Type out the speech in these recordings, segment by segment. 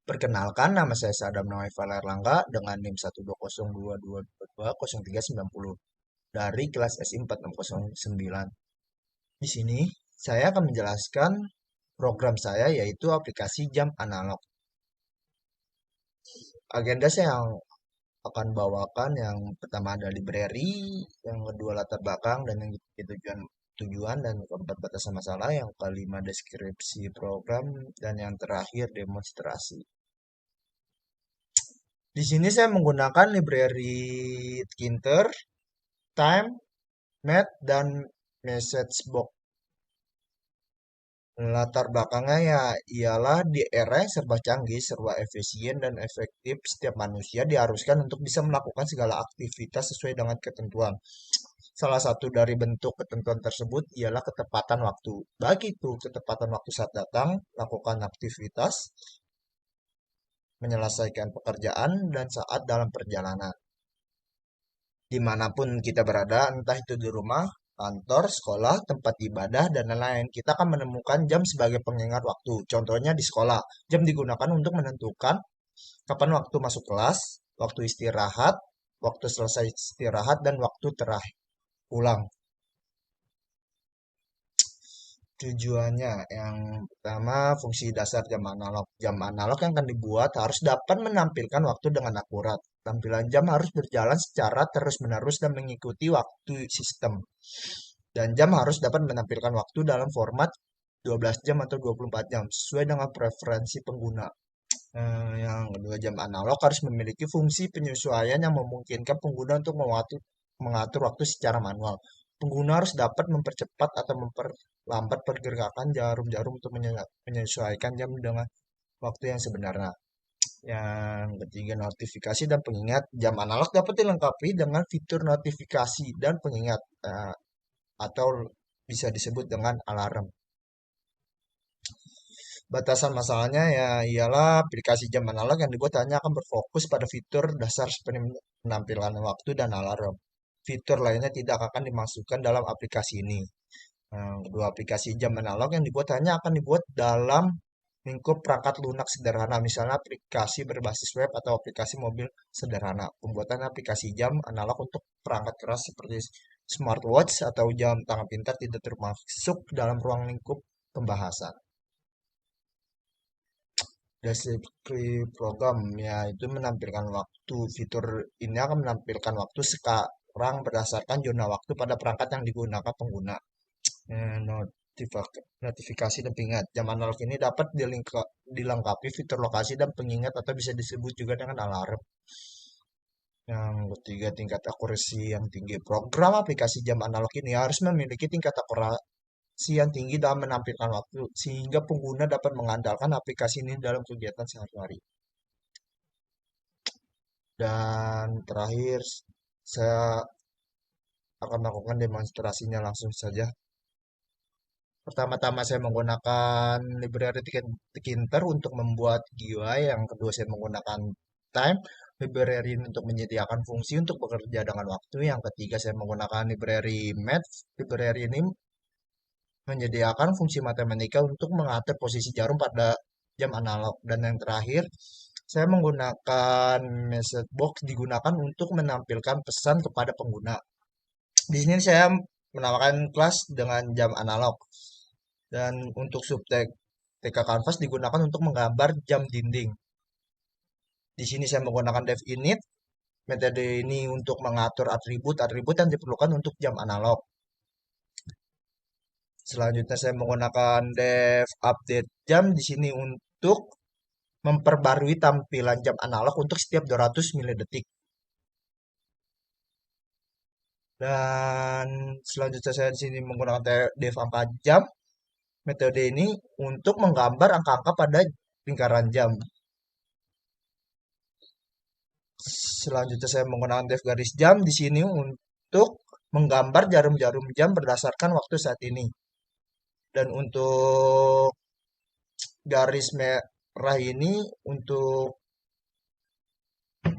Perkenalkan, nama saya Sadam Nawaifal Erlangga dengan NIM 12022220390 dari kelas SI 4609. Di sini, saya akan menjelaskan program saya yaitu aplikasi jam analog. Agenda saya yang akan bawakan yang pertama ada library, yang kedua latar belakang dan yang ketiga tujuan dan keempat batasan masalah, yang kelima deskripsi program dan yang terakhir demonstrasi. Di sini saya menggunakan library Tkinter, Time, Math, dan Messagebox. Latar belakangnya ya ialah di era yang serba canggih, serba efisien dan efektif, setiap manusia diharuskan untuk bisa melakukan segala aktivitas sesuai dengan ketentuan. Salah satu dari bentuk ketentuan tersebut ialah ketepatan waktu. Baik itu ketepatan waktu saat datang, lakukan aktivitas, menyelesaikan pekerjaan, dan saat dalam perjalanan. Dimanapun kita berada, entah itu di rumah, kantor, sekolah, tempat ibadah, dan lain-lain, kita akan menemukan jam sebagai pengingat waktu. Contohnya di sekolah, jam digunakan untuk menentukan kapan waktu masuk kelas, waktu istirahat, waktu selesai istirahat, dan waktu terakhir pulang. Tujuannya yang pertama, fungsi dasar jam analog. Jam analog yang akan dibuat harus dapat menampilkan waktu dengan akurat. Tampilan jam harus berjalan secara terus-menerus dan mengikuti waktu sistem. Dan jam harus dapat menampilkan waktu dalam format 12 jam atau 24 jam sesuai dengan preferensi pengguna. Yang kedua, jam analog harus memiliki fungsi penyesuaian yang memungkinkan pengguna untuk mengatur waktu secara manual. Pengguna harus dapat mempercepat atau memperlambat pergerakan jarum-jarum untuk menyesuaikan jam dengan waktu yang sebenarnya. Yang ketiga, notifikasi dan pengingat. Jam analog dapat dilengkapi dengan fitur notifikasi dan pengingat, atau bisa disebut dengan alarm. Batasan masalahnya ya ialah aplikasi jam analog yang dibuat hanya akan berfokus pada fitur dasar seperti penampilan waktu dan alarm. Fitur lainnya tidak akan dimasukkan dalam aplikasi ini. Kedua, aplikasi jam analog yang dibuat hanya akan dibuat dalam lingkup perangkat lunak sederhana, misalnya aplikasi berbasis web atau aplikasi mobil sederhana. Pembuatan aplikasi jam analog untuk perangkat keras seperti smartwatch atau jam tangan pintar tidak termasuk dalam ruang lingkup pembahasan. Deskripsi program ya itu menampilkan waktu. Fitur ini akan menampilkan waktu sekarang berdasarkan zona waktu pada perangkat yang digunakan pengguna. Notifikasi dan pengingat. Jam analog ini dapat dilengkapi fitur lokasi dan pengingat atau bisa disebut juga dengan alarm. Yang ketiga, tingkat akurasi yang tinggi. Program aplikasi jam analog ini harus memiliki tingkat akurasi yang tinggi dalam menampilkan waktu, sehingga pengguna dapat mengandalkan aplikasi ini dalam kegiatan sehari-hari. Dan terakhir, saya akan melakukan demonstrasinya langsung saja. Pertama-tama saya menggunakan library Tkinter untuk membuat GUI. Yang kedua saya menggunakan Time library untuk menyediakan fungsi untuk bekerja dengan waktu. Yang ketiga saya menggunakan library Math. Library ini menyediakan fungsi matematika untuk mengatur posisi jarum pada jam analog. Dan yang terakhir saya menggunakan message box digunakan untuk menampilkan pesan kepada pengguna. Di sini saya menamakan kelas dengan jam analog. Dan untuk subtek TK Canvas digunakan untuk menggambar jam dinding. Di sini saya menggunakan dev init. Metode ini untuk mengatur atribut-atribut yang diperlukan untuk jam analog. Selanjutnya saya menggunakan dev update jam di sini untuk memperbarui tampilan jam analog untuk setiap 200 milidetik. Dan selanjutnya saya di sini menggunakan dev angka jam. Metode ini untuk menggambar angka-angka pada lingkaran jam. Selanjutnya saya menggunakan dev garis jam di sini untuk menggambar jarum-jarum jam berdasarkan waktu saat ini. Dan untuk garis merah ini untuk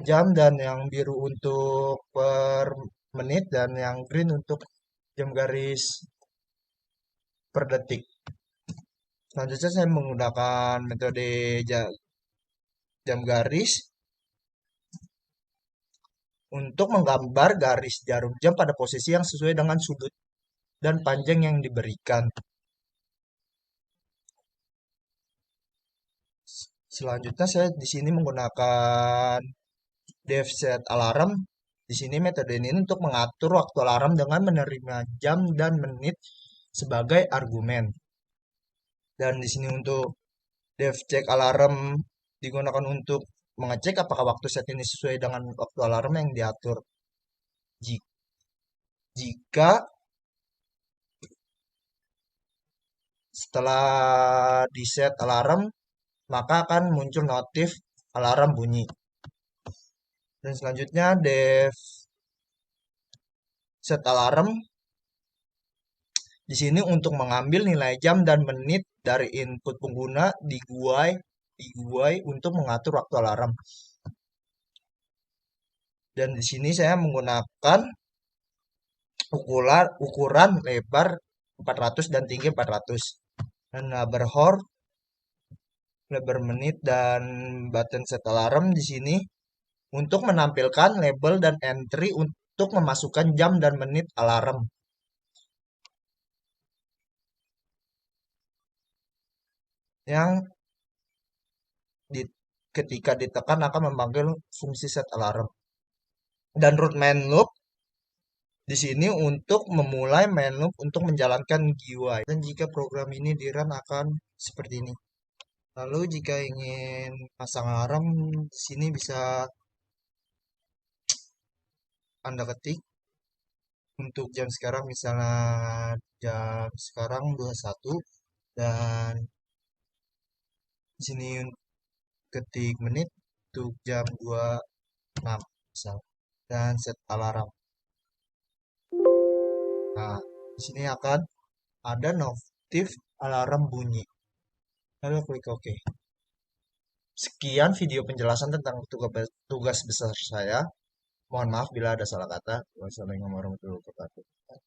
jam, dan yang biru untuk per menit, dan yang green untuk jam garis per detik. Selanjutnya saya menggunakan metode jam garis untuk menggambar garis jarum jam pada posisi yang sesuai dengan sudut dan panjang yang diberikan. Selanjutnya saya di sini menggunakan dev set alarm. Di sini metode ini untuk mengatur waktu alarm dengan menerima jam dan menit sebagai argumen. Dan di sini untuk dev check alarm digunakan untuk mengecek apakah waktu set ini sesuai dengan waktu alarm yang diatur. Jika setelah di set alarm, maka akan muncul notif alarm bunyi. Dan selanjutnya dev set alarm di sini untuk mengambil nilai jam dan menit dari input pengguna di GUI untuk mengatur waktu alarm. Dan di sini saya menggunakan ukuran lebar 400 dan tinggi 400. Dan lebar menit dan button set alarm di sini untuk menampilkan label dan entry untuk memasukkan jam dan menit alarm. Yang ketika ditekan akan memanggil fungsi set alarm. Dan root main loop di sini untuk memulai main loop untuk menjalankan GUI. Dan jika program ini di-run akan seperti ini. Lalu jika ingin pasang alarm, di sini bisa Anda ketik untuk jam sekarang, misalnya jam sekarang 21, dan di sini ketik menit untuk jam 26 misal, dan set alarm. Nah, di sini akan ada notif alarm bunyi. Lalu klik OK. Sekian video penjelasan tentang tugas besar saya. Mohon maaf bila ada salah kata. Wassalamualaikum warahmatullahi wabarakatuh.